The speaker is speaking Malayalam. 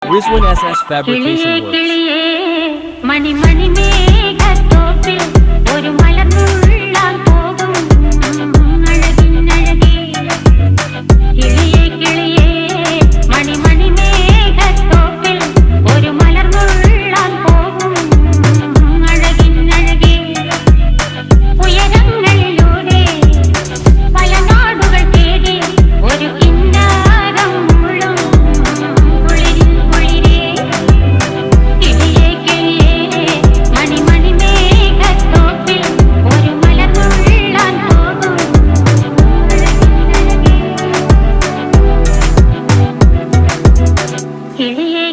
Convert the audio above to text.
Rizwan SS Fabrication Works. മണി മണി മേഘത്തോപ്പിൽ ഒരു മലർന്നുള്ളാൻ പോകും അഴകിനഴകേ കിളിയേ കിളിയേ മണി മണി മേഘത്തോപ്പിൽ ഒരു മലർന്നുള്ളാൻ പോകും അഴകിനഴകേ ഉയരങ്ങളിലൂടെ പല നാടുകൾ തേടി ഒരു കിന്നാരം മുഴും കുളിരിൽ കുളിരേ കിളിയേ കിളിയേ മണി മണി മേഘത്തോപ്പിൽ ഒരു മലർന്നുള്ളാൻ പോകും അഴകിനഴകേ കിളിയേ